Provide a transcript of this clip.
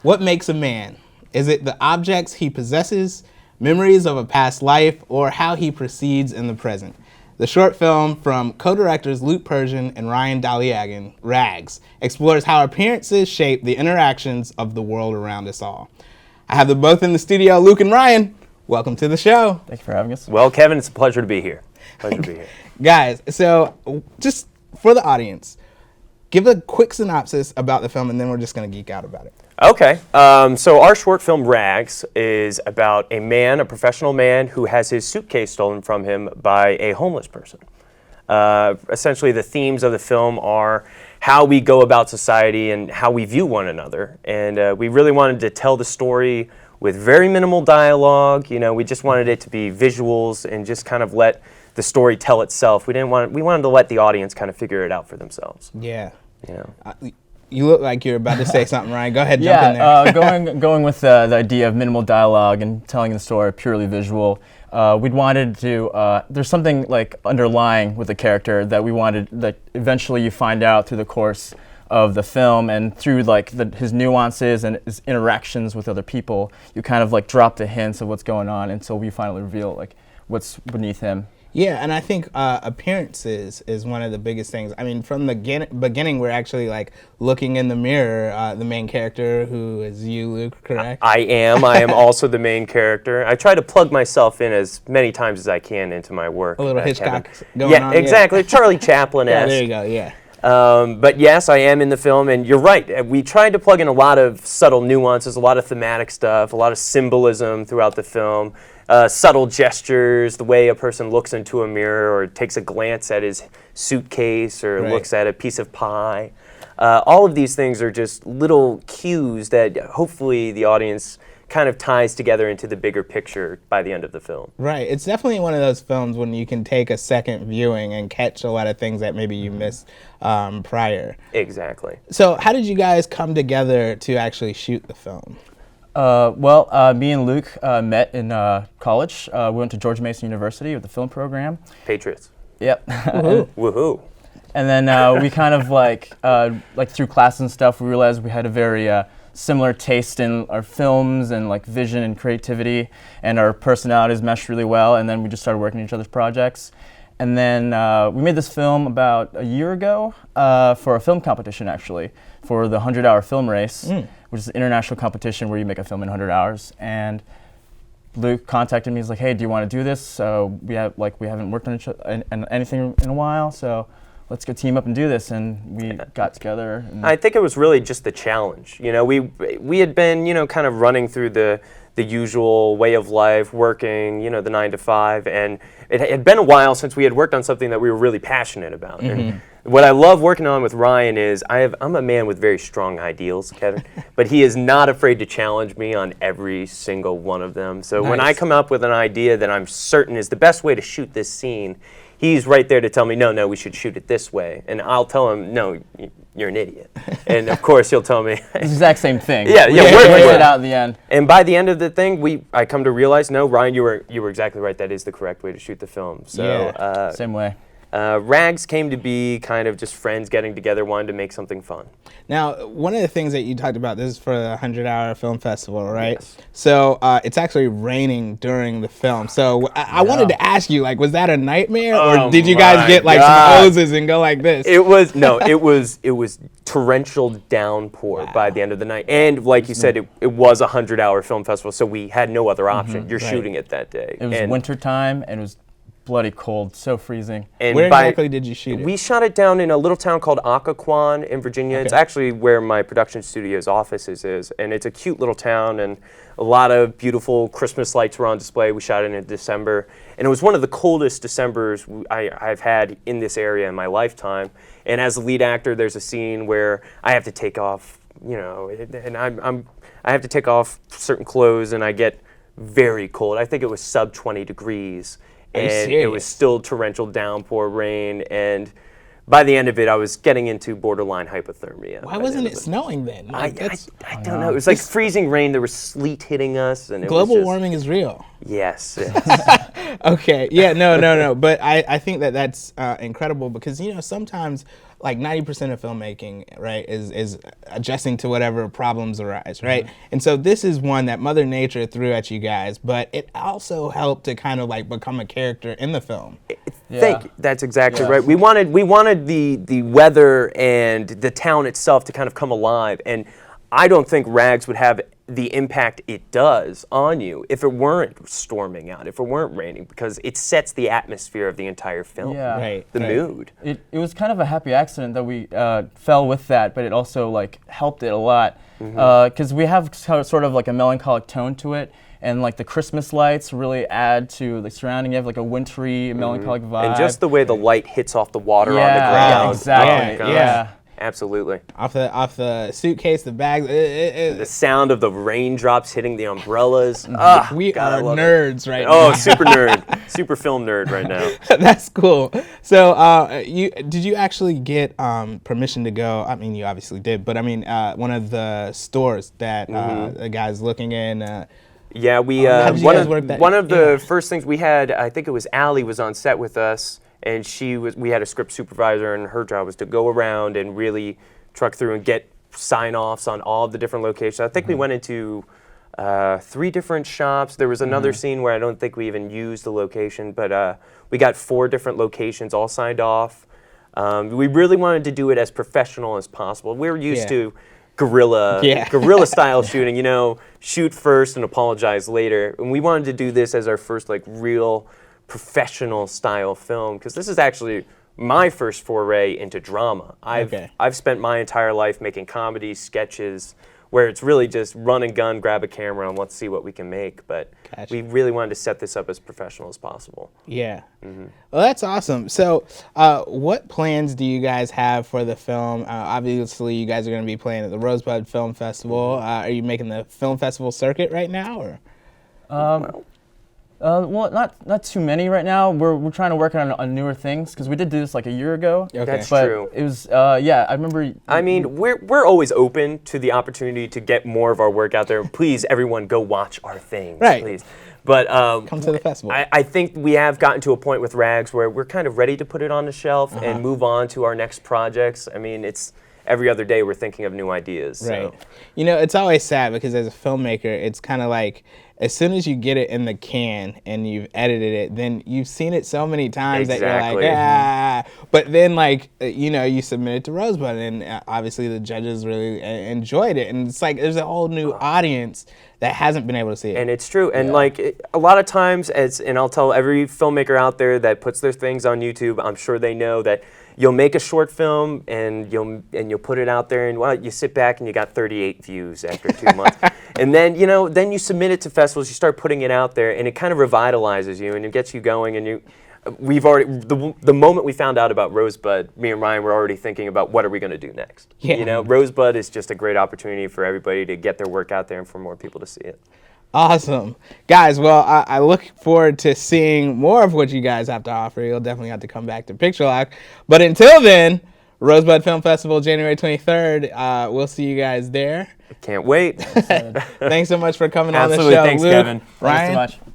What makes a man? Is it the objects he possesses, memories of a past life, or how he proceeds in the present? The short film from co-directors Luke Persian and Ryan Daliagon, Rags, explores how appearances shape the interactions of the world around us all. I have them both in the studio. Luke and Ryan, welcome to the show. Thank you for having us. Well, Kevin, it's a pleasure to be here. Guys, so just for the audience, give a quick synopsis about the film, and then we're just going to geek out about it. Okay. So our short film, Rags, is about a professional man, who has his suitcase stolen from him by a homeless person. Essentially, the themes of the film are how we go about society and how we view one another. And we really wanted to tell the story with very minimal dialogue. You know, we just wanted it to be visuals and just kind of let the story tell itself. We wanted to let the audience kind of figure it out for themselves. Yeah. Yeah. You look like you're about to say something, Ryan. Go ahead, jump in there. Going with the idea of minimal dialogue and telling the story purely visual. We wanted to. There's something like underlying with the character that we wanted that eventually you find out through the course of the film, and through like his nuances and his interactions with other people, you kind of like drop the hints of what's going on until we finally reveal like what's beneath him. Yeah, and I think appearances is one of the biggest things. I mean, from the beginning, we're actually like looking in the mirror. The main character, who is you, Luke, correct? I am also the main character. I try to plug myself in as many times as I can into my work. A little Hitchcock going on. Yeah, exactly. Charlie Chaplin-esque. Yeah, there you go, yeah. But yes, I am in the film, and you're right. We tried to plug in a lot of subtle nuances, a lot of thematic stuff, a lot of symbolism throughout the film, subtle gestures, the way a person looks into a mirror or takes a glance at his suitcase or looks at a piece of pie. All of these things are just little cues that hopefully the audience kind of ties together into the bigger picture by the end of the film. Right. It's definitely one of those films when you can take a second viewing and catch a lot of things that maybe you missed prior. Exactly. So how did you guys come together to actually shoot the film? Me and Luke met in college. We went to George Mason University with the film program. Patriots. Yep. Woohoo. Woohoo. And then we kind of like through class and stuff, we realized we had a very similar taste in our films and like vision and creativity, and our personalities meshed really well. And then we just started working on each other's projects. And then we made this film about a year ago for a film competition, actually, for the 100-hour film race, which is an international competition where you make a film in 100 hours. And Luke contacted me. He's like, "Hey, do you want to do this? So we haven't worked on anything in a while, so let's go team up and do this." And we got together. And I think it was really just the challenge. You know, we had been, kind of running through the usual way of life, working, the 9 to 5, and it had been a while since we had worked on something that we were really passionate about. Mm-hmm. And what I love working on with Ryan is I'm a man with very strong ideals, Kevin, but he is not afraid to challenge me on every single one of them. So when I come up with an idea that I'm certain is the best way to shoot this scene, he's right there to tell me, no, we should shoot it this way. And I'll tell him, no, you're an idiot. And of course, he'll tell me. the exact same thing. Yeah, works it out in the end. And by the end of the thing, I come to realize, no, Ryan, you were exactly right. That is the correct way to shoot the film. So same way. Rags came to be kind of just friends getting together, wanting to make something fun. Now, one of the things that you talked about, this is for the 100-hour film festival, right? Yes. So it's actually raining during the film. So I wanted to ask you, like, was that a nightmare, or did you guys get like some hoses and go like this? It was torrential downpour by the end of the night, and like you said, it was a 100-hour film festival, so we had no other option. You're shooting it that day. It was winter time, and it was bloody cold, so freezing. And where exactly did you shoot it? We shot it down in a little town called Occoquan in Virginia. Okay. It's actually where my production studio's offices is, and it's a cute little town, and a lot of beautiful Christmas lights were on display. We shot it in December, and it was one of the coldest Decembers I've had in this area in my lifetime. And as a lead actor, there's a scene where I have to take off, and I have to take off certain clothes, and I get very cold. I think it was sub 20 degrees. And it was still torrential downpour rain, and by the end of it, I was getting into borderline hypothermia. Why wasn't it snowing then? I don't know. It was like freezing rain. There was sleet hitting us, and global warming is real. Yes. Okay. Yeah. No. But I think that that's incredible because sometimes like 90% of filmmaking, right, is adjusting to whatever problems arise, right? Mm-hmm. And so this is one that Mother Nature threw at you guys, but it also helped to kind of like become a character in the film. Thank you. That's exactly right. We wanted the weather and the town itself to kind of come alive, and I don't think Rags would have the impact it does on you if it weren't storming out, if it weren't raining, because it sets the atmosphere of the entire film, the mood. It was kind of a happy accident that we fell with that, but it also like helped it a lot because we have sort of like a melancholic tone to it. And like the Christmas lights really add to the surrounding. You have like a wintry, melancholic vibe. And just the way the light hits off the water on the ground. Yeah, exactly. Oh, absolutely. Off the suitcase, the bags. The sound of the raindrops hitting the umbrellas. We are nerds right now. Oh, super nerd. Super film nerd right now. That's cool. So did you actually get permission to go? I mean, you obviously did, but I mean, one of the stores that the guy's looking in. Yeah, we one of the first things we had, I think it was Allie was on set with us, and we had a script supervisor, and her job was to go around and really truck through and get sign-offs on all of the different locations. I think we went into 3 different shops. There was another scene where I don't think we even used the location, but we got 4 different locations all signed off. We really wanted to do it as professional as possible. We were used to guerrilla style shooting, shoot first and apologize later. And we wanted to do this as our first like real professional style film, because this is actually my first foray into drama. I've spent my entire life making comedies, sketches, where it's really just run and gun, grab a camera, and let's see what we can make. But we really wanted to set this up as professional as possible. Yeah. Well, that's awesome. So what plans do you guys have for the film? Obviously, you guys are going to be playing at the Rosebud Film Festival. Are you making the film festival circuit right now? Or? Well, not too many right now. We're trying to work on newer things because we did do this like a year ago. Okay. That's but true. It was I remember. I mean, we're always open to the opportunity to get more of our work out there. Please, everyone, go watch our things, please. But come to the festival. I think we have gotten to a point with Rags where we're kind of ready to put it on the shelf and move on to our next projects. I mean, it's every other day we're thinking of new ideas. Right. So. It's always sad because as a filmmaker, it's kind of like as soon as you get it in the can and you've edited it, then you've seen it so many times that you're like, But then, you submit it to Rosebud, and obviously the judges really enjoyed it. And it's like there's a whole new audience that hasn't been able to see it. And it's true. And a lot of times, and I'll tell every filmmaker out there that puts their things on YouTube, I'm sure they know that you'll make a short film and you'll put it out there, and you sit back and you got 38 views after 2 months. And then you submit it to festivals, you start putting it out there, and it kind of revitalizes you and it gets you going. And we've already the moment we found out about Rosebud, me and Ryan were already thinking about what are we going to do next. Rosebud is just a great opportunity for everybody to get their work out there and for more people to see it. Awesome. Guys, well, I look forward to seeing more of what you guys have to offer. You'll definitely have to come back to Picture Lock. But until then, Rosebud Film Festival, January 23rd. We'll see you guys there. I can't wait. Thanks so much for coming on the show. Absolutely. Thanks, Luke, Kevin. Ryan. Thanks so much.